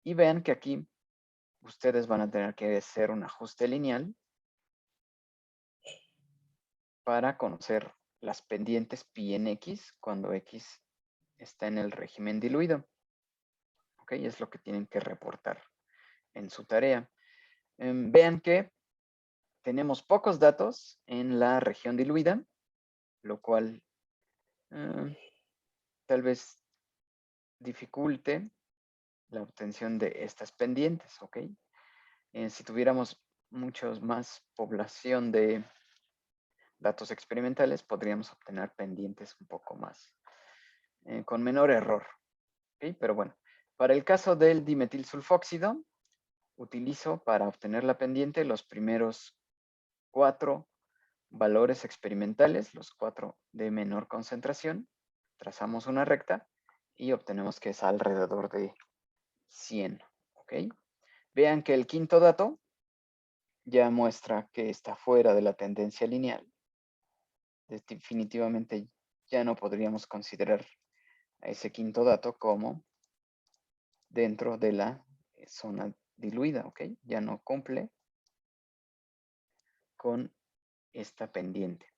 Y vean que aquí ustedes van a tener que hacer un ajuste lineal para conocer las pendientes pi en x cuando x está en el régimen diluido. ¿Ok? Es lo que tienen que reportar en su tarea. Vean que tenemos pocos datos en la región diluida, lo cual tal vez dificulte la obtención de estas pendientes, ¿ok? Si tuviéramos muchos más población de datos experimentales, podríamos obtener pendientes un poco más, con menor error, ¿ok? Pero bueno, para el caso del dimetilsulfóxido, utilizo para obtener la pendiente los primeros 4 valores experimentales, los 4 de menor concentración, trazamos una recta y obtenemos que es alrededor de 100, ¿ok? Vean que el quinto dato ya muestra que está fuera de la tendencia lineal. Definitivamente ya no podríamos considerar a ese quinto dato como dentro de la zona diluida, ¿ok? Ya no cumple con esta pendiente.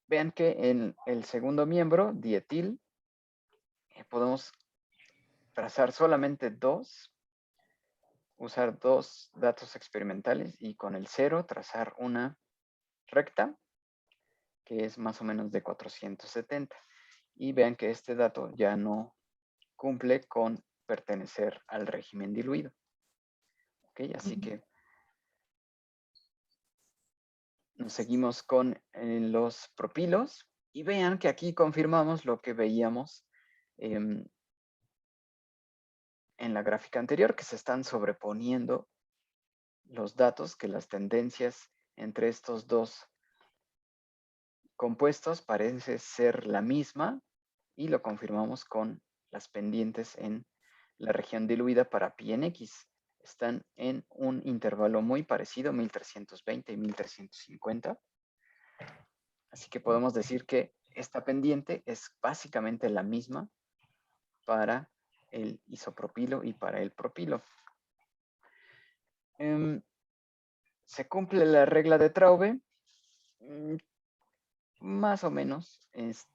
Vean que en el segundo miembro, dietil, podemos trazar solamente usar dos datos experimentales y con el 0 trazar una recta que es más o menos de 470. Y vean que este dato ya no cumple con pertenecer al régimen diluido. ¿Ok? Así que nos seguimos con los propilos y vean que aquí confirmamos lo que veíamos en la gráfica anterior, que se están sobreponiendo los datos, que las tendencias entre estos dos compuestos parece ser la misma y lo confirmamos con las pendientes en la región diluida para pi en x. Están en un intervalo muy parecido, 1320 y 1350. Así que podemos decir que esta pendiente es básicamente la misma para el isopropilo y para el propilo. Se cumple la regla de Traube, más o menos, es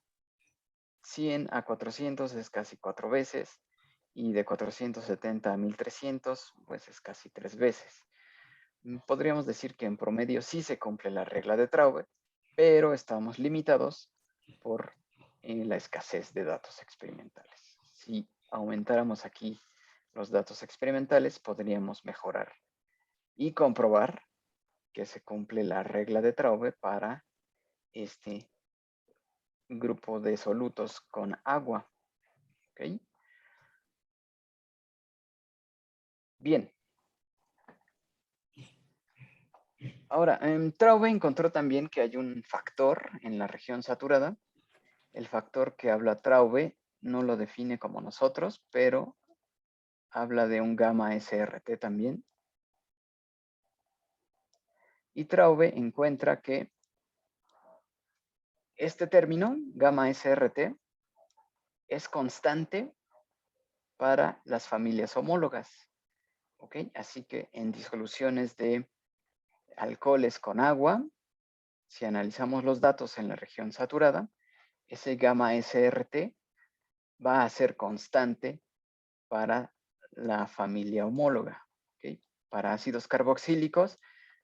100 a 400 es casi 4 veces, y de 470 a 1300, pues es casi 3 veces. Podríamos decir que en promedio sí se cumple la regla de Traube, pero estamos limitados por la escasez de datos experimentales. Si aumentáramos aquí los datos experimentales, podríamos mejorar y comprobar que se cumple la regla de Traube para este grupo de solutos con agua. ¿Ok? Bien. Ahora, Traube encontró también que hay un factor en la región saturada. El factor que habla Traube no lo define como nosotros, pero habla de un gamma SRT también. Y Traube encuentra que este término, gamma SRT, es constante para las familias homólogas. ¿Ok? Así que en disoluciones de alcoholes con agua, si analizamos los datos en la región saturada, ese gamma SRT va a ser constante para la familia homóloga. ¿Okay? Para ácidos carboxílicos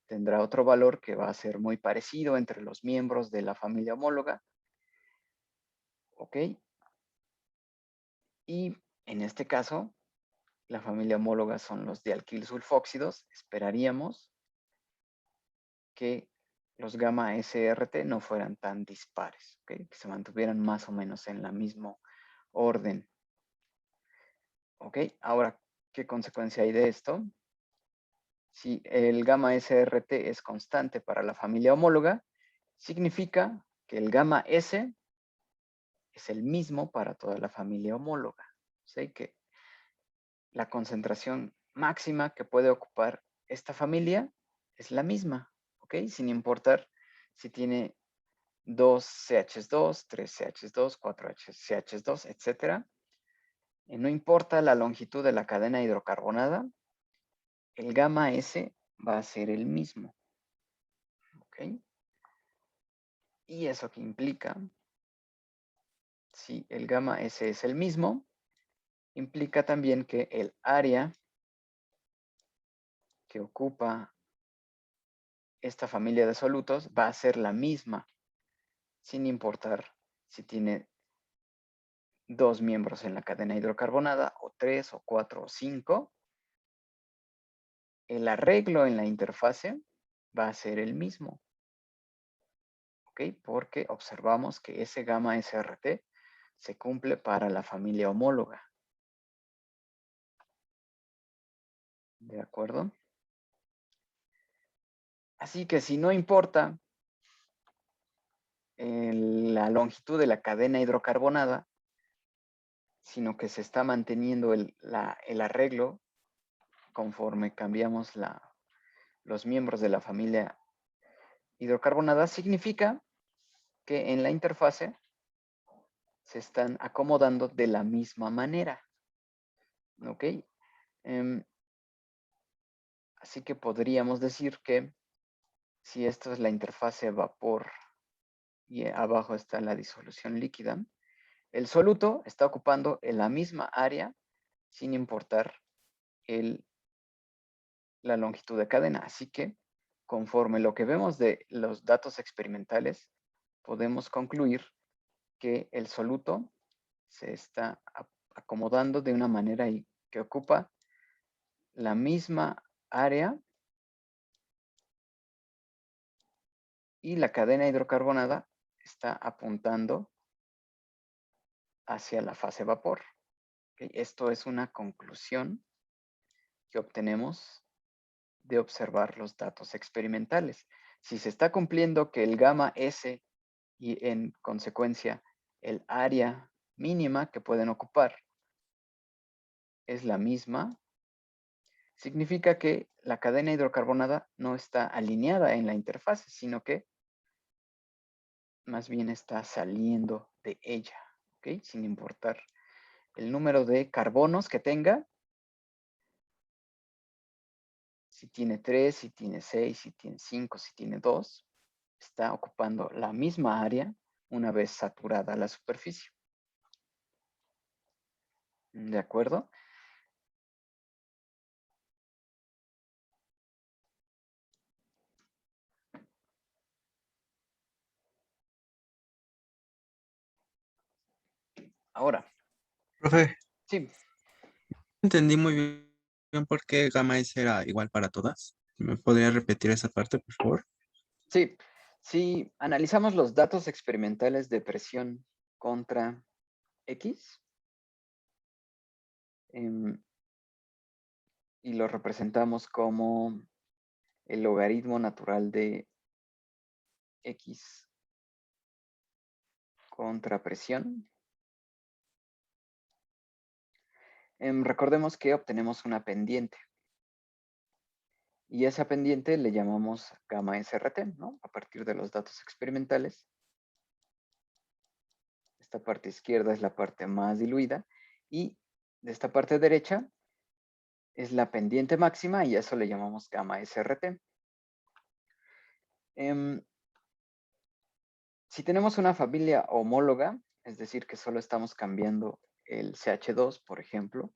tendrá otro valor que va a ser muy parecido entre los miembros de la familia homóloga. ¿Ok? Y en este caso, la familia homóloga son los dialquilsulfóxidos. Esperaríamos que los gamma SRT no fueran tan dispares, ¿okay? Que se mantuvieran más o menos en la mismo orden. ¿Ok? Ahora, ¿qué consecuencia hay de esto? Si el gamma SRT es constante para la familia homóloga, significa que el gamma S es el mismo para toda la familia homóloga. O sea que la concentración máxima que puede ocupar esta familia es la misma, ¿ok? Sin importar si tiene 2 CH2, 3 CH2, 4 CH2, etc. No importa la longitud de la cadena hidrocarbonada, el gamma S va a ser el mismo. ¿Ok? ¿Y eso qué implica? Si el gamma S es el mismo, implica también que el área que ocupa esta familia de solutos va a ser la misma, sin importar si tiene 2 miembros en la cadena hidrocarbonada, o 3, o 4, o 5. El arreglo en la interfase va a ser el mismo. ¿Ok? Porque observamos que ese gamma SRT se cumple para la familia homóloga. ¿De acuerdo? Así que si no importa la longitud de la cadena hidrocarbonada, sino que se está manteniendo el arreglo conforme cambiamos los miembros de la familia hidrocarbonada, significa que en la interfase se están acomodando de la misma manera. ¿Ok? Así que podríamos decir que si esto es la interfase vapor y abajo está la disolución líquida, el soluto está ocupando en la misma área sin importar la longitud de cadena. Así que conforme lo que vemos de los datos experimentales, podemos concluir que el soluto se está acomodando de una manera que ocupa la misma área y la cadena hidrocarbonada está apuntando hacia la fase vapor. ¿Okay? Esto es una conclusión que obtenemos de observar los datos experimentales. Si se está cumpliendo que el gamma S y en consecuencia el área mínima que pueden ocupar es la misma, significa que la cadena hidrocarbonada no está alineada en la interfase, sino que más bien está saliendo de ella, ¿ok? Sin importar el número de carbonos que tenga. Si tiene 3, si tiene 6, si tiene 5, si tiene 2, está ocupando la misma área una vez saturada la superficie. ¿De acuerdo? Ahora, Profe, sí, entendí muy bien por qué gamma S era igual para todas. ¿Me podría repetir esa parte, por favor? sí. Si analizamos los datos experimentales de presión contra X, y lo representamos como el logaritmo natural de X contra presión, recordemos que obtenemos una pendiente. Y esa pendiente le llamamos gamma SRT, ¿no? A partir de los datos experimentales. Esta parte izquierda es la parte más diluida. Y de esta parte derecha es la pendiente máxima y a eso le llamamos gamma SRT. Si tenemos una familia homóloga, es decir, que solo estamos cambiando el CH2, por ejemplo,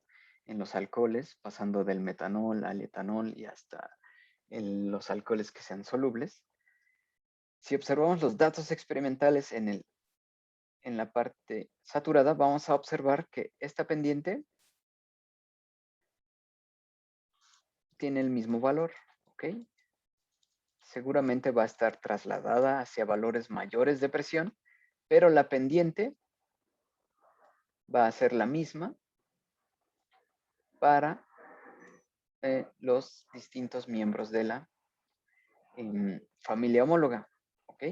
en los alcoholes, pasando del metanol al etanol y hasta los alcoholes que sean solubles. Si observamos los datos experimentales en la parte saturada, vamos a observar que esta pendiente tiene el mismo valor, ¿ok? Seguramente va a estar trasladada hacia valores mayores de presión, pero la pendiente va a ser la misma para los distintos miembros de la familia homóloga, ¿ok?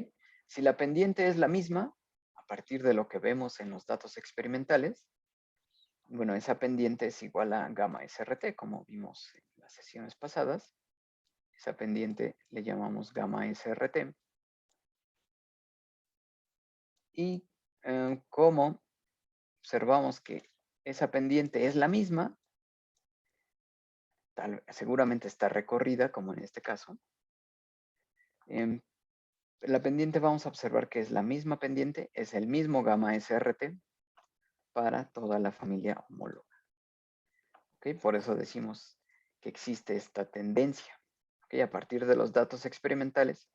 Si la pendiente es la misma, a partir de lo que vemos en los datos experimentales, bueno, esa pendiente es igual a gamma SRT, como vimos en las sesiones pasadas. Esa pendiente le llamamos gamma SRT. Y como observamos que esa pendiente es la misma, seguramente está recorrida, como en este caso. La pendiente vamos a observar que es la misma pendiente, es el mismo gamma SRT para toda la familia homóloga. ¿Okay? Por eso decimos que existe esta tendencia. ¿Okay? A partir de los datos experimentales,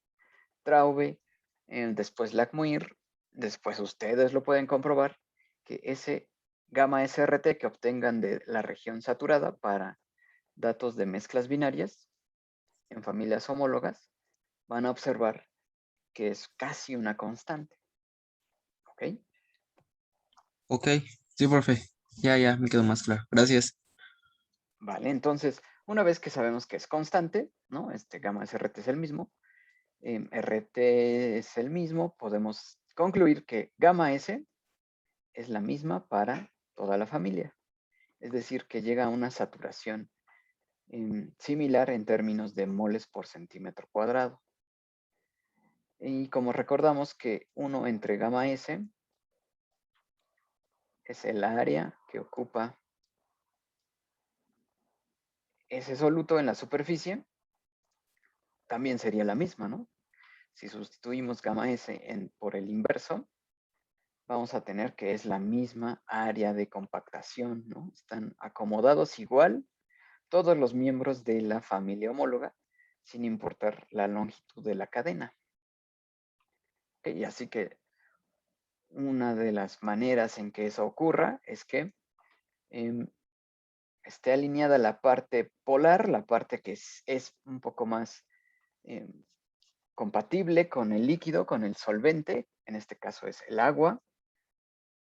Traube, después Lackmuir, después ustedes lo pueden comprobar, que ese gamma SRT que obtengan de la región saturada para datos de mezclas binarias en familias homólogas, van a observar que es casi una constante. ¿Ok? Ok, sí, profe. Ya, me quedó más claro. Gracias. Vale, entonces, una vez que sabemos que es constante, ¿no? Este gamma SRT es el mismo, RT es el mismo, podemos concluir que gamma S es la misma para toda la familia. Es decir, que llega a una saturación similar en términos de moles por centímetro cuadrado. Y como recordamos que 1 entre gamma S es el área que ocupa ese soluto en la superficie, también sería la misma, ¿no? Si sustituimos gamma S por el inverso, vamos a tener que es la misma área de compactación, ¿no? Están acomodados igual todos los miembros de la familia homóloga, sin importar la longitud de la cadena. Y así que una de las maneras en que eso ocurra es que esté alineada la parte polar, la parte que es un poco más compatible con el líquido, con el solvente, en este caso es el agua.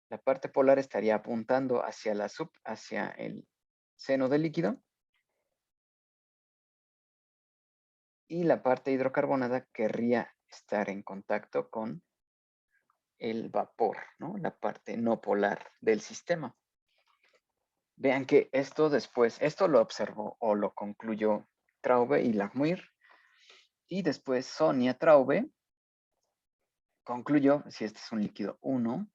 La parte polar estaría apuntando hacia hacia el seno del líquido. Y la parte hidrocarbonada querría estar en contacto con el vapor, ¿no? La parte no polar del sistema. Vean que esto después, esto lo observó o lo concluyó Traube y Langmuir. Y después Sonia Traube concluyó, si este es un líquido 1,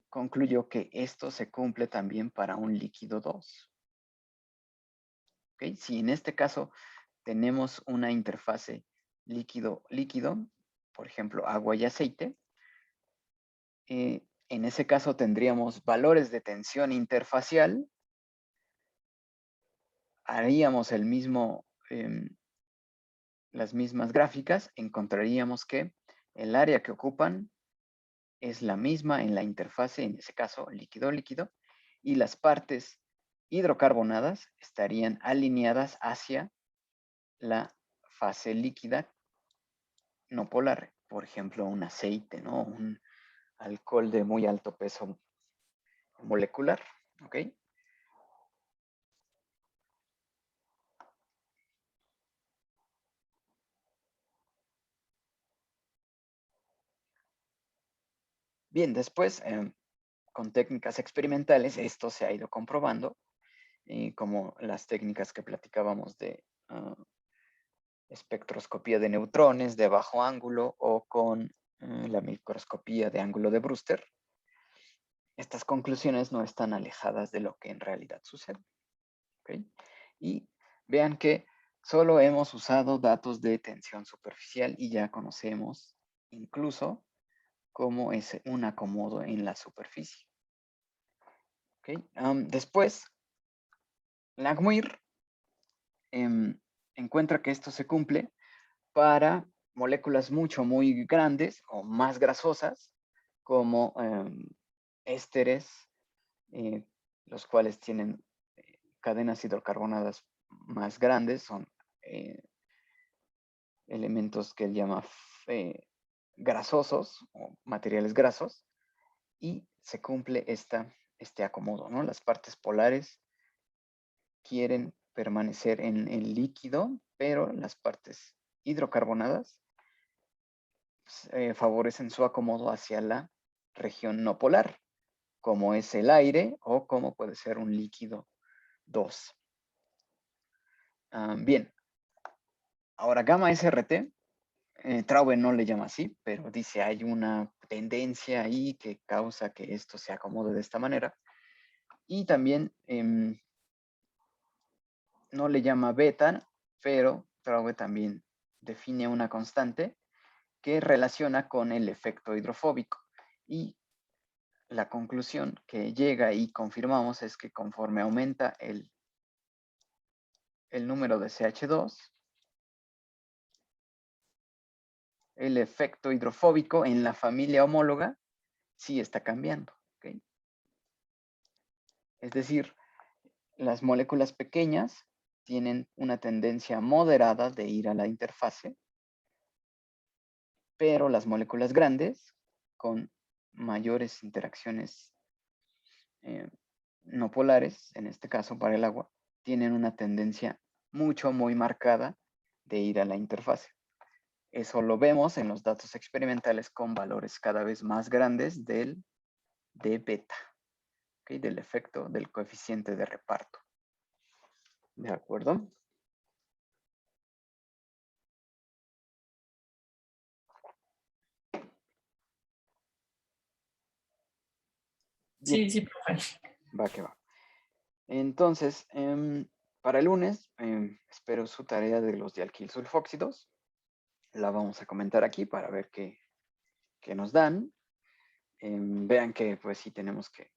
concluyó que esto se cumple también para un líquido 2. ¿Okay? Si en este caso tenemos una interfase líquido-líquido, por ejemplo, agua y aceite, en ese caso tendríamos valores de tensión interfacial, haríamos el mismo, las mismas gráficas, encontraríamos que el área que ocupan es la misma en la interfase, en ese caso líquido-líquido, y las partes hidrocarbonadas estarían alineadas hacia la fase líquida no polar, por ejemplo, un aceite, ¿no? Un alcohol de muy alto peso molecular, ¿ok? Bien, después, con técnicas experimentales, esto se ha ido comprobando, como las técnicas que platicábamos de espectroscopía de neutrones de bajo ángulo o con la microscopía de ángulo de Brewster. Estas conclusiones no están alejadas de lo que en realidad sucede. ¿Okay? Y vean que solo hemos usado datos de tensión superficial y ya conocemos incluso cómo es un acomodo en la superficie. ¿Okay? Después, Langmuir encuentra que esto se cumple para moléculas muy grandes o más grasosas, como ésteres, los cuales tienen cadenas hidrocarbonadas más grandes, son elementos que él llama grasosos o materiales grasos, y se cumple este acomodo, ¿no? Las partes polares quieren permanecer en el líquido, pero las partes hidrocarbonadas favorecen su acomodo hacia la región no polar, como es el aire o como puede ser un líquido 2. Bien, ahora gamma SRT, Traube no le llama así, pero dice hay una tendencia ahí que causa que esto se acomode de esta manera. Y también no le llama beta, pero Traube también define una constante que relaciona con el efecto hidrofóbico. Y la conclusión que llega y confirmamos es que conforme aumenta el número de CH2, el efecto hidrofóbico en la familia homóloga sí está cambiando. ¿Okay? Es decir, las moléculas pequeñas tienen una tendencia moderada de ir a la interfase, pero las moléculas grandes, con mayores interacciones no polares, en este caso para el agua, tienen una tendencia muy marcada de ir a la interfase. Eso lo vemos en los datos experimentales con valores cada vez más grandes de beta, ¿okay? Del efecto del coeficiente de reparto. ¿De acuerdo? Bien. Sí, profe. Va que va. Entonces, para el lunes, espero su tarea de los dialquilsulfóxidos. La vamos a comentar aquí para ver qué nos dan. Vean que pues sí tenemos que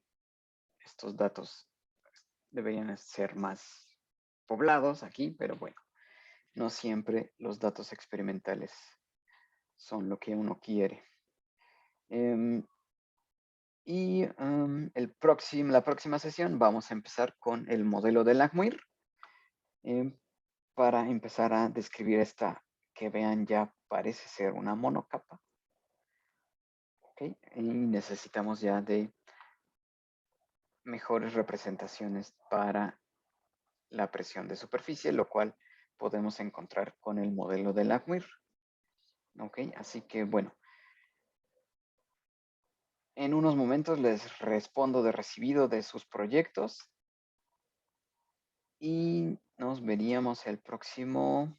estos datos deberían ser más poblados aquí, pero bueno, no siempre los datos experimentales son lo que uno quiere. Y la próxima sesión vamos a empezar con el modelo de Langmuir para empezar a describir esta que vean ya parece ser una monocapa. ¿Okay? Y necesitamos ya de mejores representaciones para la presión de superficie, lo cual podemos encontrar con el modelo de Langmuir. ¿Ok? Así que bueno, En unos momentos les respondo de recibido de sus proyectos y nos veríamos el próximo